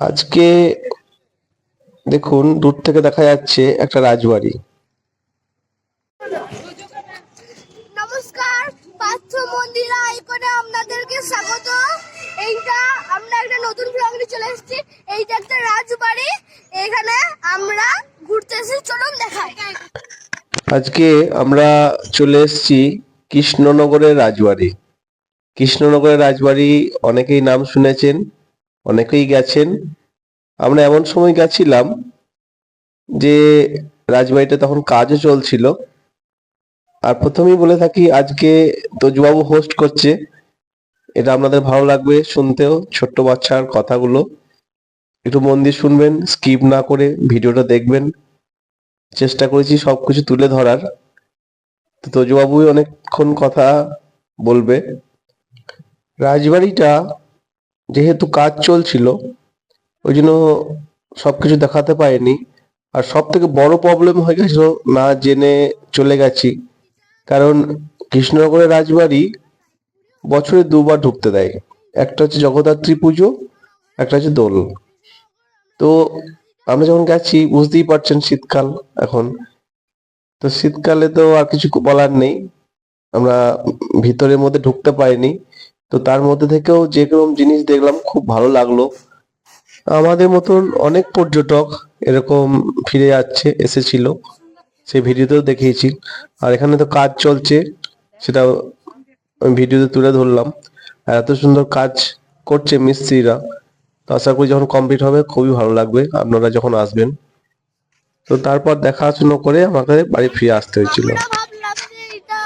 আজকে দেখুন দূর থেকে দেখা যাচ্ছে একটা রাজবাড়ি। নমস্কার, পার্থ মন্দির আইকনে আপনাদেরকে স্বাগত। এইটা আমরা একটা নতুন ব্লগ নিয়ে চলে এসেছি। এইটা একটা রাজবাড়ি, এখানে আমরা ঘুরতে এসেছি, চলুন দেখাই। আজকে আমরা চলে এসেছি কৃষ্ণনগরের রাজবাড়ি। কৃষ্ণনগরের রাজবাড়ি অনেকেই নাম শুনেছেন, অনেকেই গেছেন। আমরা এমন সময় গেছিলাম যে রাজবাড়িটা তখন কাজও চলছিল। আর প্রথমেই বলে থাকি, আজকে তোজবাবু হোস্ট করছে। এটা আপনাদের ভালো লাগবে শুনতেও, ছোট্ট বাচ্চার কথাগুলো একটু মন দিয়ে শুনবেন, স্কিপ না করে ভিডিওটা দেখবেন। চেষ্টা করেছি সবকিছু তুলে ধরার। তো তোজবাবুই অনেকক্ষণ কথা বলবে। রাজবাড়িটা যেহেতু কাজ চলছিল, ওই জন্য সবকিছু দেখাতে পারিনি। আর সব থেকে বড় প্রবলেম হয়ে গেছিল, না জেনে চলে গেছি। কারণ কৃষ্ণনগরের রাজবাড়ি বছরে দুবার ঢুকতে দেয়। একটা হচ্ছে জগদ্ধাত্রী পুজো, একটা হচ্ছে দোল। তো আমরা যখন গেছি, বুঝতেই পারছেন শীতকাল এখন। তো শীতকালে তো আর কিছু বলার নেই, আমরা ভিতরের মধ্যে ঢুকতে পারিনি। তো তার মধ্যে থেকেও যে রকম জিনিস দেখলাম, খুব ভালো লাগলো। আমাদের মতন অনেক পর্যটক এরকম ফিরে যাচ্ছে, এসেছিল, সেই ভিডিওতেও দেখিয়েছি। আর এখানে তো কাজ চলছে, সেটা আমি ভিডিওতে তুলে ধরলাম। আর এত সুন্দর কাজ করছে মিস্ত্রিরা। তো আশা করি যখন কমপ্লিট হবে খুবই ভালো লাগবে আপনারা যখন আসবেন। তো তারপর দেখাশোনা করে আমাকে বাড়ি ফিরে আসতে হয়েছিল। আমরা ভাবলাম যে এটা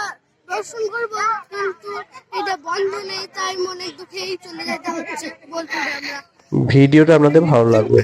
দর্শন করবো, কিন্তু এটা বন্ধ নেই, তাই মনে দুঃখেই চলে যেতে হচ্ছে বোলপুরে। আমরা ভিডিওটা আপনাদের ভালো লাগবে।